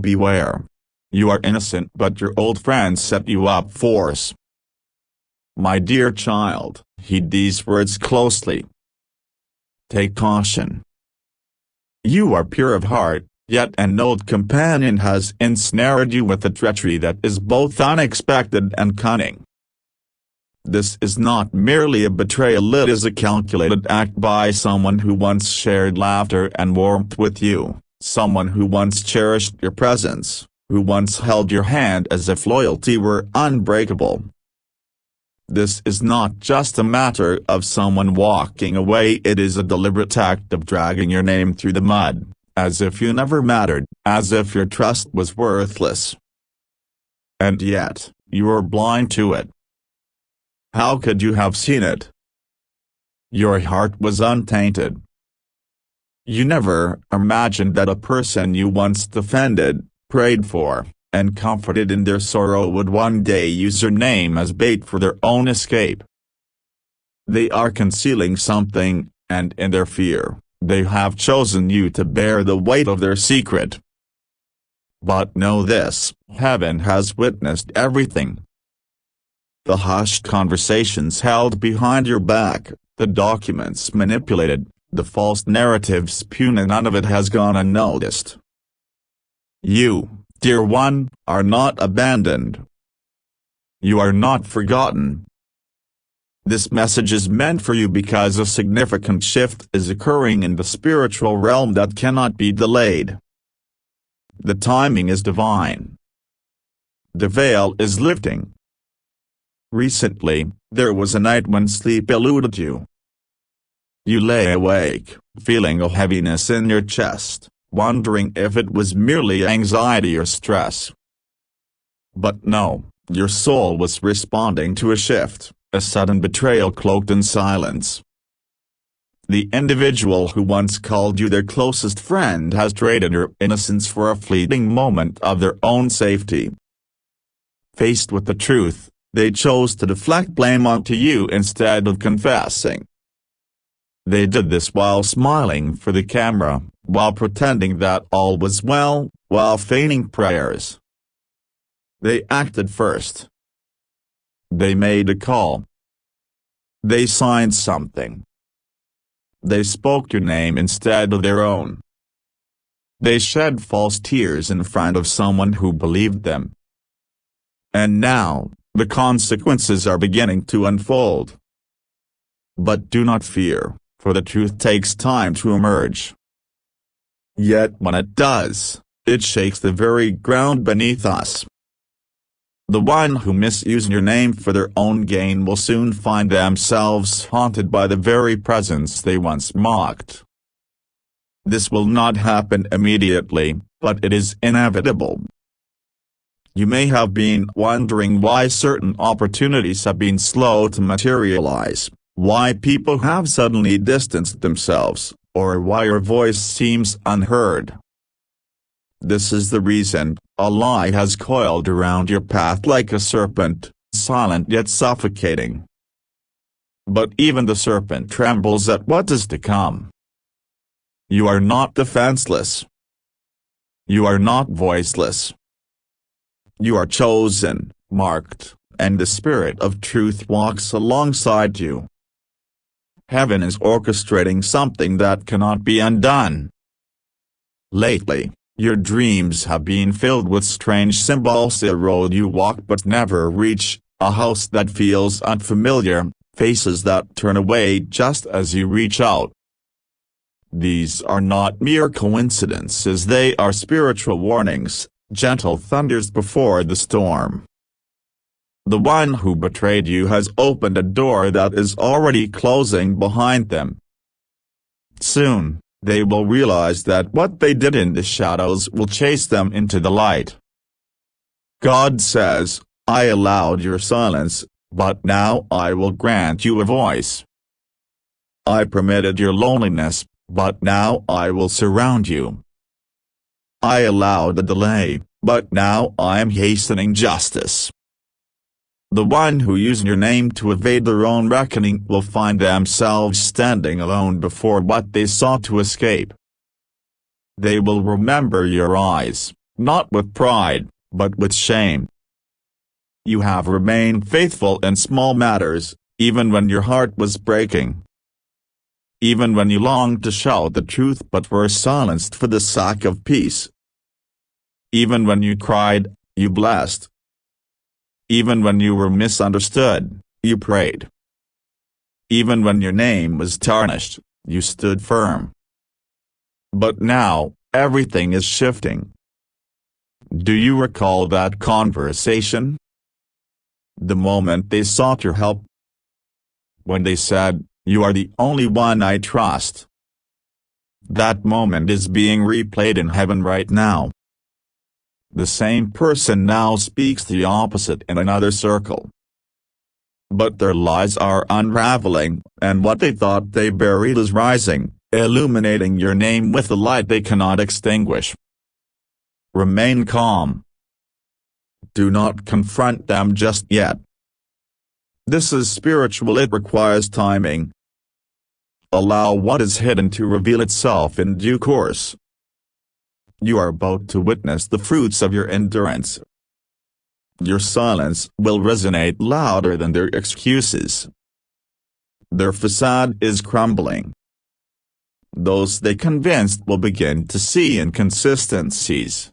Beware. You are innocent but your old friends set you up force. My dear child, heed these words closely. Take caution. You are pure of heart, yet an old companion has ensnared you with a treachery that is both unexpected and cunning. This is not merely a betrayal, it is a calculated act by someone who once shared laughter and warmth with you, someone who once cherished your presence, who once held your hand as if loyalty were unbreakable. This is not just a matter of someone walking away, it is a deliberate act of dragging your name through the mud, as if you never mattered, as if your trust was worthless. And yet, you are blind to it. How could you have seen it? Your heart was untainted. You never imagined that a person you once defended, prayed for, and comforted in their sorrow would one day use your name as bait for their own escape. They are concealing something, and in their fear, they have chosen you to bear the weight of their secret. But know this, heaven has witnessed everything. The hushed conversations held behind your back, the documents manipulated, the false narratives spun, and none of it has gone unnoticed. You, dear one, are not abandoned. You are not forgotten. This message is meant for you because a significant shift is occurring in the spiritual realm that cannot be delayed. The timing is divine. The veil is lifting. Recently, there was a night when sleep eluded you. You lay awake, feeling a heaviness in your chest, wondering if it was merely anxiety or stress. But no, your soul was responding to a shift, a sudden betrayal cloaked in silence. The individual who once called you their closest friend has traded your innocence for a fleeting moment of their own safety. Faced with the truth, they chose to deflect blame onto you instead of confessing. They did this while smiling for the camera, while pretending that all was well, while feigning prayers. They acted first. They made a call. They signed something. They spoke your name instead of their own. They shed false tears in front of someone who believed them. And now, the consequences are beginning to unfold. But do not fear, for the truth takes time to emerge. Yet when it does, it shakes the very ground beneath us. The one who misused your name for their own gain will soon find themselves haunted by the very presence they once mocked. This will not happen immediately, but it is inevitable. You may have been wondering why certain opportunities have been slow to materialize, why people have suddenly distanced themselves, or why your voice seems unheard. This is the reason: a lie has coiled around your path like a serpent, silent yet suffocating. But even the serpent trembles at what is to come. You are not defenseless. You are not voiceless. You are chosen, marked, and the Spirit of Truth walks alongside you. Heaven is orchestrating something that cannot be undone. Lately, your dreams have been filled with strange symbols: a road you walk but never reach, a house that feels unfamiliar, faces that turn away just as you reach out. These are not mere coincidences, they are spiritual warnings, gentle thunders before the storm. The one who betrayed you has opened a door that is already closing behind them. Soon, they will realize that what they did in the shadows will chase them into the light. God says, "I allowed your silence, but now I will grant you a voice. I permitted your loneliness, but now I will surround you. I allowed the delay, but now I am hastening justice." The one who used your name to evade their own reckoning will find themselves standing alone before what they sought to escape. They will remember your eyes, not with pride, but with shame. You have remained faithful in small matters, even when your heart was breaking. Even when you longed to shout the truth but were silenced for the sake of peace. Even when you cried, you blessed. Even when you were misunderstood, you prayed. Even when your name was tarnished, you stood firm. But now, everything is shifting. Do you recall that conversation? The moment they sought your help? When they said, "You are the only one I trust." That moment is being replayed in heaven right now. The same person now speaks the opposite in another circle. But their lies are unraveling, and what they thought they buried is rising, illuminating your name with a light they cannot extinguish. Remain calm. Do not confront them just yet. This is spiritual, it requires timing. Allow what is hidden to reveal itself in due course. You are about to witness the fruits of your endurance. Your silence will resonate louder than their excuses. Their facade is crumbling. Those they convinced will begin to see inconsistencies.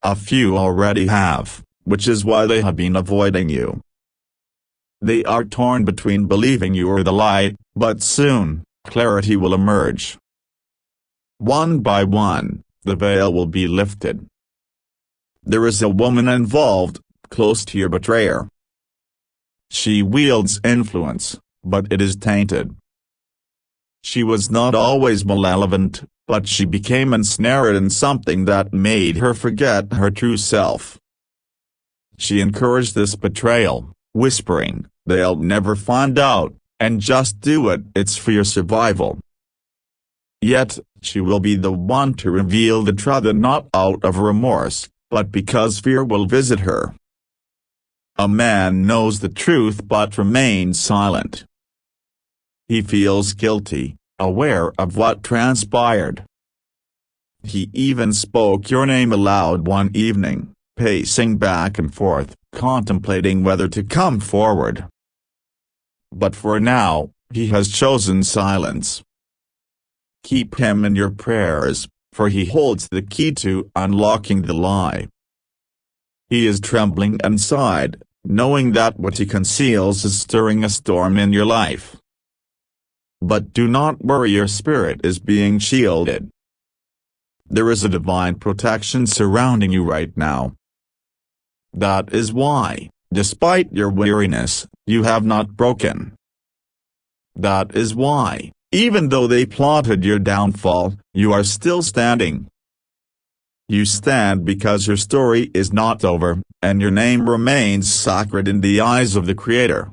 A few already have, which is why they have been avoiding you. They are torn between believing you or the lie, but soon, clarity will emerge. One by one, the veil will be lifted. There is a woman involved, close to your betrayer. She wields influence, but it is tainted. She was not always malevolent, but she became ensnared in something that made her forget her true self. She encouraged this betrayal, whispering, "They'll never find out, and just do it, it's for your survival." Yet, she will be the one to reveal the truth, not out of remorse, but because fear will visit her. A man knows the truth but remains silent. He feels guilty, aware of what transpired. He even spoke your name aloud one evening, pacing back and forth, contemplating whether to come forward. But for now, he has chosen silence. Keep him in your prayers, for he holds the key to unlocking the lie. He is trembling inside, knowing that what he conceals is stirring a storm in your life. But do not worry, your spirit is being shielded. There is a divine protection surrounding you right now. That is why, despite your weariness, you have not broken. That is why, even though they plotted your downfall, you are still standing. You stand because your story is not over, and your name remains sacred in the eyes of the Creator.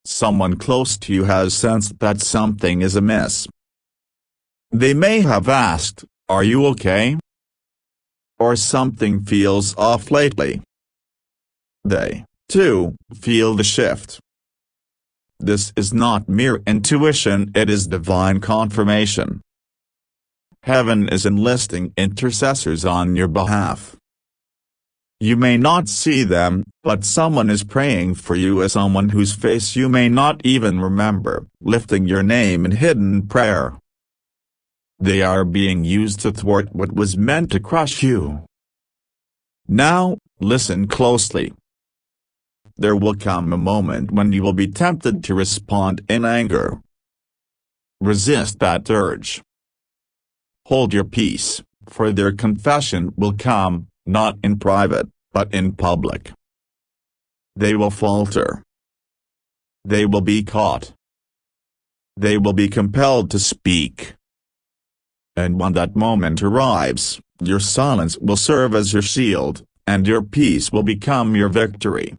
Someone close to you has sensed that something is amiss. They may have asked, "Are you okay?" Or "Something feels off lately." They, too, feel the shift. This is not mere intuition, it is divine confirmation. Heaven is enlisting intercessors on your behalf. You may not see them, but someone is praying for you, as someone whose face you may not even remember, lifting your name in hidden prayer. They are being used to thwart what was meant to crush you. Now, listen closely. There will come a moment when you will be tempted to respond in anger. Resist that urge. Hold your peace, for their confession will come, not in private, but in public. They will falter. They will be caught. They will be compelled to speak. And when that moment arrives, your silence will serve as your shield, and your peace will become your victory.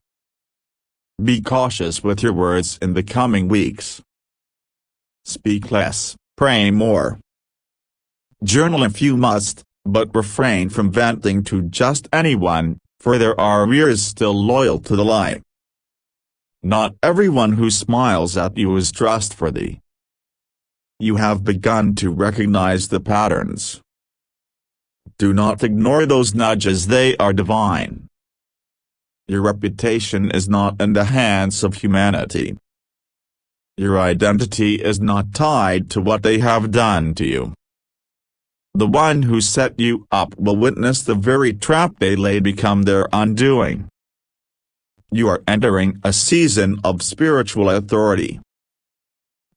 Be cautious with your words in the coming weeks. Speak less, pray more. Journal if you must, but refrain from venting to just anyone, for there are ears still loyal to the lie. Not everyone who smiles at you is trustworthy. You have begun to recognize the patterns. Do not ignore those nudges, they are divine. Your reputation is not in the hands of humanity. Your identity is not tied to what they have done to you. The one who set you up will witness the very trap they laid become their undoing. You are entering a season of spiritual authority.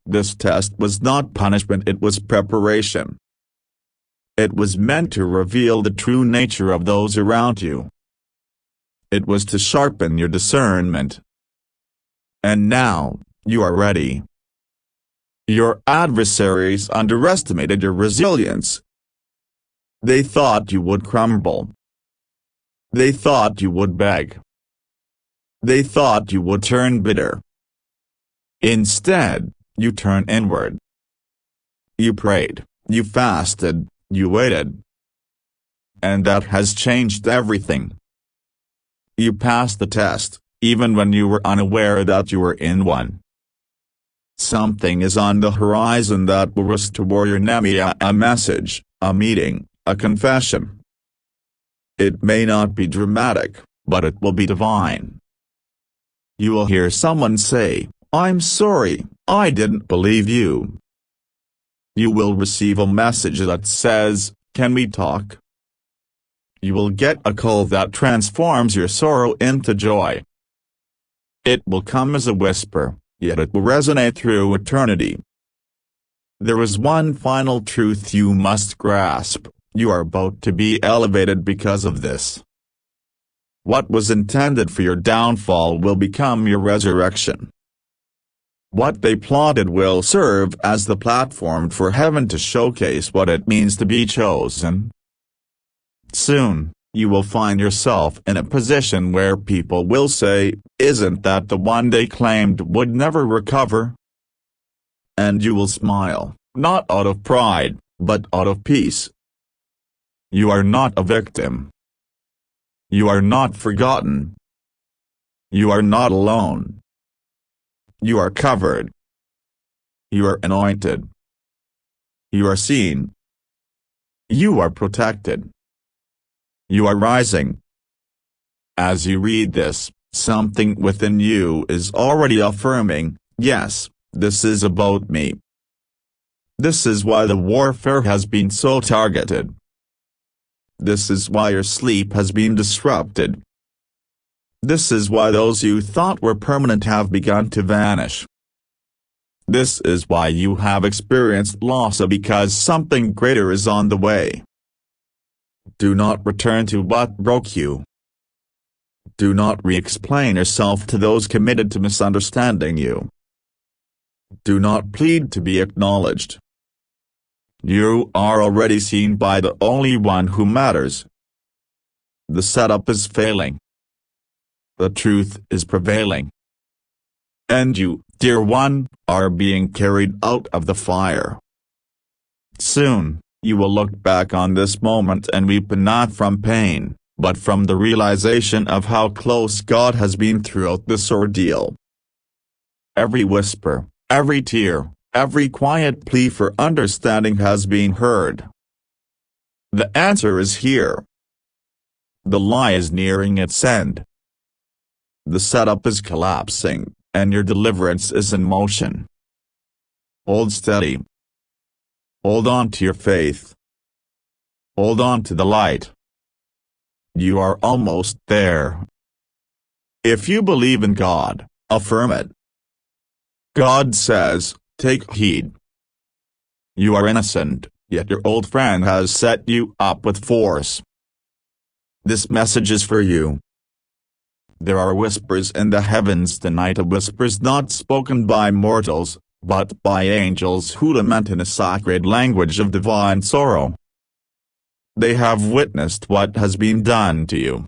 This test was not punishment, it was preparation. It was meant to reveal the true nature of those around you. It was to sharpen your discernment. And now, you are ready. Your adversaries underestimated your resilience. They thought you would crumble. They thought you would beg. They thought you would turn bitter. Instead, you turned inward. You prayed, you fasted, you waited. And that has changed everything. You passed the test, even when you were unaware that you were in one. Something is on the horizon that will restore your Nehemiah, a message, a meeting, a confession. It may not be dramatic, but it will be divine. You will hear someone say, "I'm sorry, I didn't believe you." You will receive a message that says, "Can we talk?" You will get a call that transforms your sorrow into joy. It will come as a whisper, yet it will resonate through eternity. There is one final truth you must grasp: you are about to be elevated because of this. What was intended for your downfall will become your resurrection. What they plotted will serve as the platform for heaven to showcase what it means to be chosen. Soon, you will find yourself in a position where people will say, "Isn't that the one they claimed would never recover?" And you will smile, not out of pride, but out of peace. You are not a victim. You are not forgotten. You are not alone. You are covered. You are anointed. You are seen. You are protected. You are rising. As you read this, something within you is already affirming, "Yes, this is about me." This is why the warfare has been so targeted. This is why your sleep has been disrupted. This is why those you thought were permanent have begun to vanish. This is why you have experienced loss, because something greater is on the way. Do not return to what broke you. Do not re-explain yourself to those committed to misunderstanding you. Do not plead to be acknowledged. You are already seen by the only one who matters. The setup is failing. The truth is prevailing. And you, dear one, are being carried out of the fire. Soon, you will look back on this moment and weep, not from pain, but from the realization of how close God has been throughout this ordeal. Every whisper, every tear, every quiet plea for understanding has been heard. The answer is here. The lie is nearing its end. The setup is collapsing, and your deliverance is in motion. Hold steady. Hold on to your faith. Hold on to the light. You are almost there. If you believe in God, affirm it. God says, "Take heed." You are innocent, yet your old friend has set you up with force. This message is for you. There are whispers in the heavens tonight, whispers not spoken by mortals, but by angels who lament in a sacred language of divine sorrow. They have witnessed what has been done to you.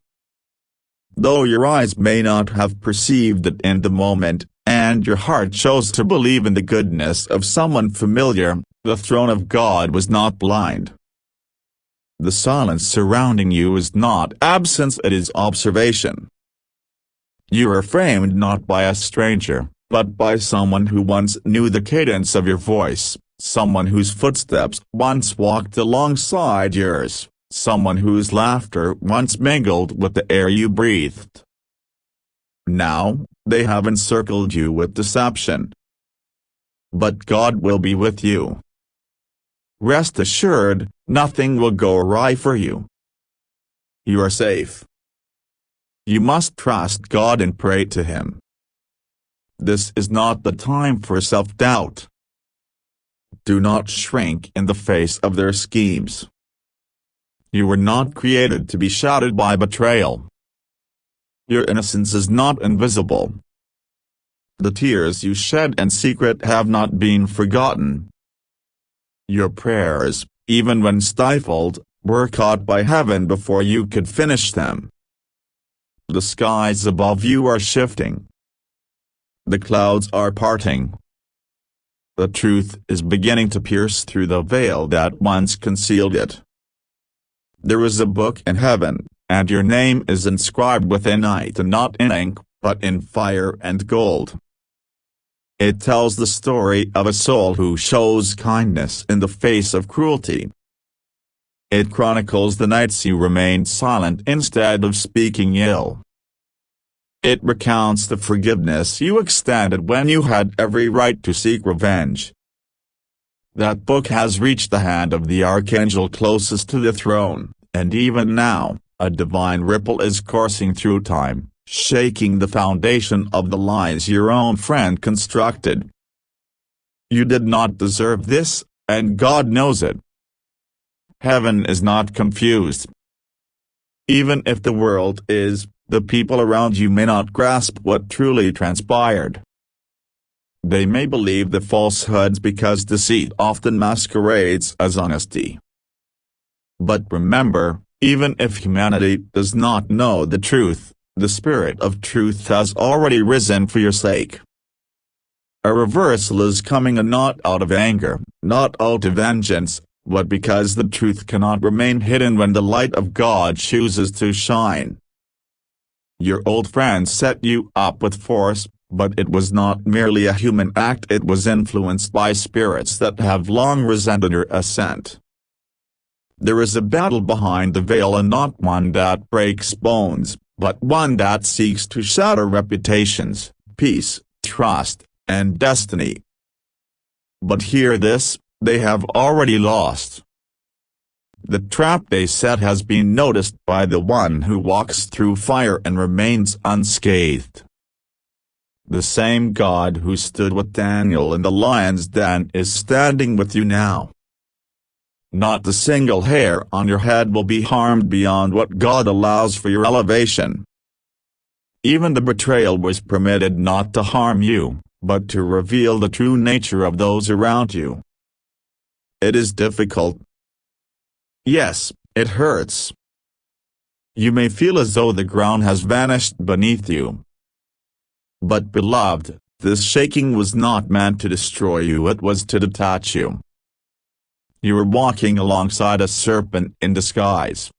Though your eyes may not have perceived it in the moment, and your heart chose to believe in the goodness of someone familiar, the throne of God was not blind. The silence surrounding you is not absence, it is observation. You are framed not by a stranger, but by someone who once knew the cadence of your voice, someone whose footsteps once walked alongside yours, someone whose laughter once mingled with the air you breathed. Now, they have encircled you with deception. But God will be with you. Rest assured, nothing will go awry for you. You are safe. You must trust God and pray to Him. This is not the time for self-doubt. Do not shrink in the face of their schemes. You were not created to be shattered by betrayal. Your innocence is not invisible. The tears you shed in secret have not been forgotten. Your prayers, even when stifled, were caught by heaven before you could finish them. The skies above you are shifting. The clouds are parting. The truth is beginning to pierce through the veil that once concealed it. There is a book in heaven, and your name is inscribed within it, and not in ink, but in fire and gold. It tells the story of a soul who shows kindness in the face of cruelty. It chronicles the nights you remained silent instead of speaking ill. It recounts the forgiveness you extended when you had every right to seek revenge. That book has reached the hand of the archangel closest to the throne, and even now, a divine ripple is coursing through time, shaking the foundation of the lies your own friend constructed. You did not deserve this, and God knows it. Heaven is not confused. Even if the world is, the people around you may not grasp what truly transpired. They may believe the falsehoods because deceit often masquerades as honesty. But remember, even if humanity does not know the truth, the Spirit of truth has already risen for your sake. A reversal is coming, and not out of anger, not out of vengeance, but because the truth cannot remain hidden when the light of God chooses to shine. Your old friend set you up with force, but it was not merely a human act, it was influenced by spirits that have long resented your ascent. There is a battle behind the veil, and not one that breaks bones, but one that seeks to shatter reputations, peace, trust, and destiny. But hear this, they have already lost. The trap they set has been noticed by the one who walks through fire and remains unscathed. The same God who stood with Daniel in the lion's den is standing with you now. Not a single hair on your head will be harmed beyond what God allows for your elevation. Even the betrayal was permitted not to harm you, but to reveal the true nature of those around you. It is difficult. Yes, it hurts. You may feel as though the ground has vanished beneath you. But beloved, this shaking was not meant to destroy you, it was to detach you. You were walking alongside a serpent in disguise.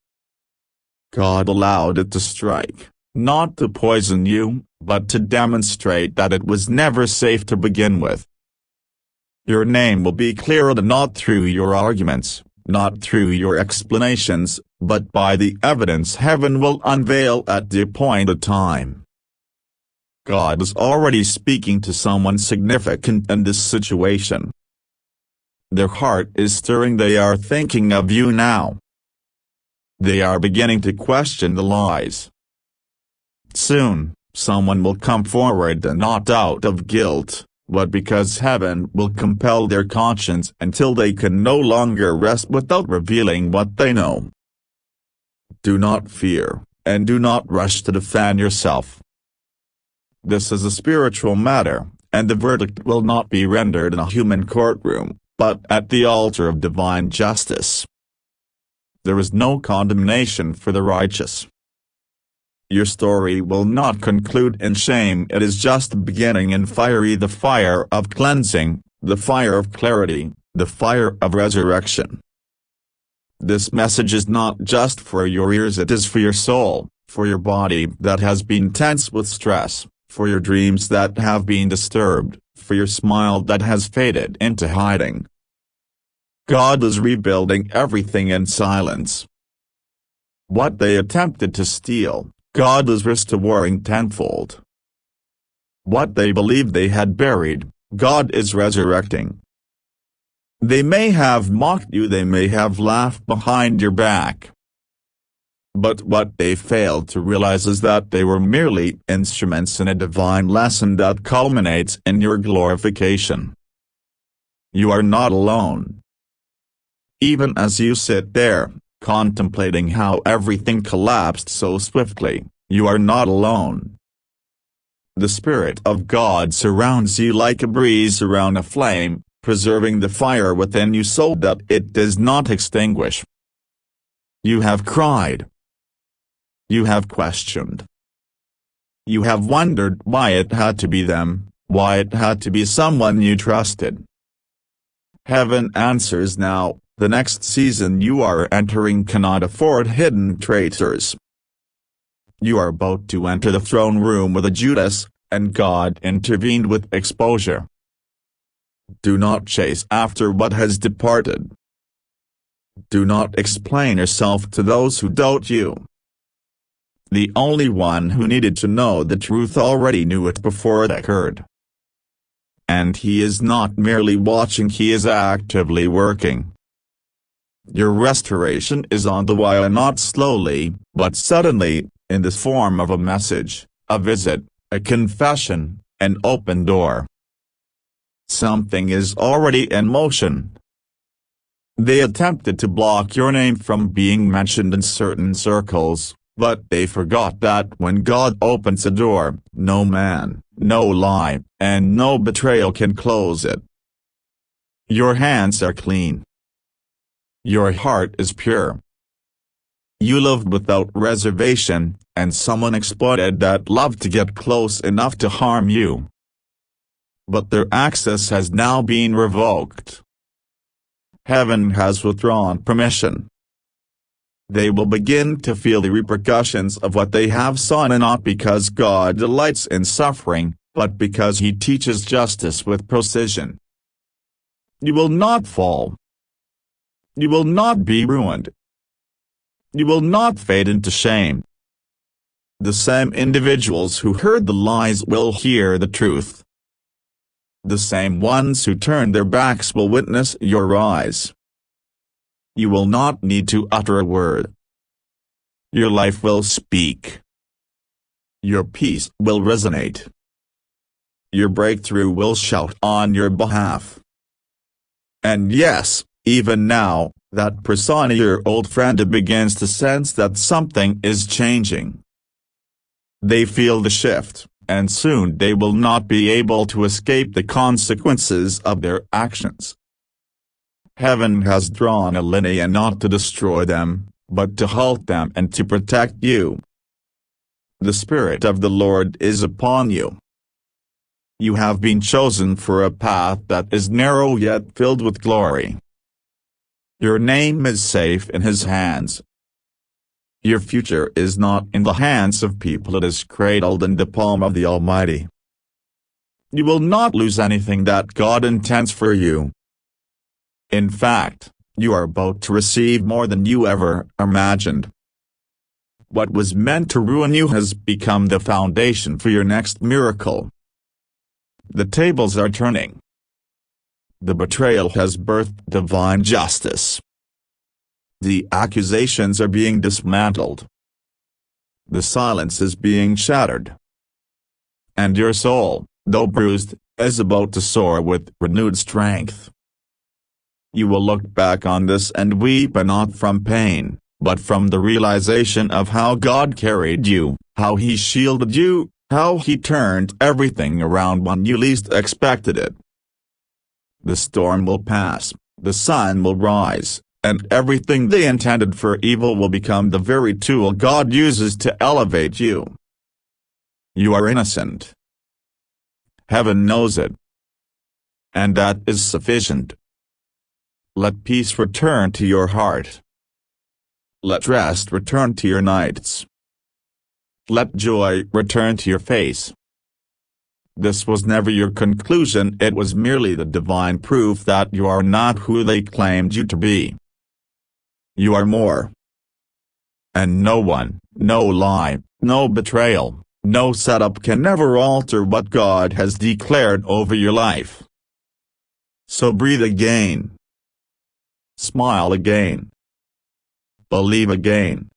God allowed it to strike, not to poison you, but to demonstrate that it was never safe to begin with. Your name will be cleared not through your arguments, not through your explanations, but by the evidence heaven will unveil at the appointed time. God is already speaking to someone significant in this situation. Their heart is stirring, they are thinking of you now. They are beginning to question the lies. Soon, someone will come forward, and not out of guilt, but because heaven will compel their conscience until they can no longer rest without revealing what they know. Do not fear, and do not rush to defend yourself. This is a spiritual matter, and the verdict will not be rendered in a human courtroom, but at the altar of divine justice. There is no condemnation for the righteous. Your story will not conclude in shame, it is just beginning in fiery, the fire of cleansing, the fire of clarity, the fire of resurrection. This message is not just for your ears, it is for your soul, for your body that has been tense with stress, for your dreams that have been disturbed, for your smile that has faded into hiding. God is rebuilding everything in silence. What they attempted to steal, God is restoring tenfold. What they believed they had buried, God is resurrecting. They may have mocked you, they may have laughed behind your back. But what they failed to realize is that they were merely instruments in a divine lesson that culminates in your glorification. You are not alone. Even as you sit there, contemplating how everything collapsed so swiftly, you are not alone. The Spirit of God surrounds you like a breeze around a flame, preserving the fire within you so that it does not extinguish. You have cried. You have questioned. You have wondered why it had to be them, why it had to be someone you trusted. Heaven answers now. The next season you are entering cannot afford hidden traitors. You are about to enter the throne room with a Judas, and God intervened with exposure. Do not chase after what has departed. Do not explain yourself to those who doubt you. The only one who needed to know the truth already knew it before it occurred. And he is not merely watching, he is actively working. Your restoration is on the way, not slowly, but suddenly, in the form of a message, a visit, a confession, an open door. Something is already in motion. They attempted to block your name from being mentioned in certain circles, but they forgot that when God opens a door, no man, no lie, and no betrayal can close it. Your hands are clean. Your heart is pure. You loved without reservation, and someone exploited that love to get close enough to harm you. But their access has now been revoked. Heaven has withdrawn permission. They will begin to feel the repercussions of what they have sown, and not because God delights in suffering, but because He teaches justice with precision. You will not fall. You will not be ruined. You will not fade into shame. The same individuals who heard the lies will hear the truth. The same ones who turned their backs will witness your rise. You will not need to utter a word. Your life will speak. Your peace will resonate. Your breakthrough will shout on your behalf. And yes, even now, that persona, your old friend, begins to sense that something is changing. They feel the shift, and soon they will not be able to escape the consequences of their actions. Heaven has drawn a lineage not to destroy them, but to halt them and to protect you. The Spirit of the Lord is upon you. You have been chosen for a path that is narrow yet filled with glory. Your name is safe in His hands. Your future is not in the hands of people, it is cradled in the palm of the Almighty. You will not lose anything that God intends for you. In fact, you are about to receive more than you ever imagined. What was meant to ruin you has become the foundation for your next miracle. The tables are turning. The betrayal has birthed divine justice. The accusations are being dismantled. The silence is being shattered. And your soul, though bruised, is about to soar with renewed strength. You will look back on this and weep, and not from pain, but from the realization of how God carried you, how He shielded you, how He turned everything around when you least expected it. The storm will pass, the sun will rise, and everything they intended for evil will become the very tool God uses to elevate you. You are innocent. Heaven knows it. And that is sufficient. Let peace return to your heart. Let rest return to your nights. Let joy return to your face. This was never your conclusion, it was merely the divine proof that you are not who they claimed you to be. You are more. And no one, no lie, no betrayal, no setup can ever alter what God has declared over your life. So breathe again. Smile again. Believe again.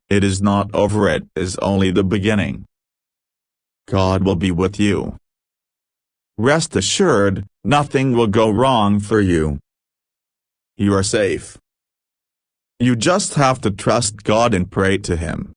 It is not over, it is only the beginning. God will be with you. Rest assured, nothing will go wrong for you. You are safe. You just have to trust God and pray to Him.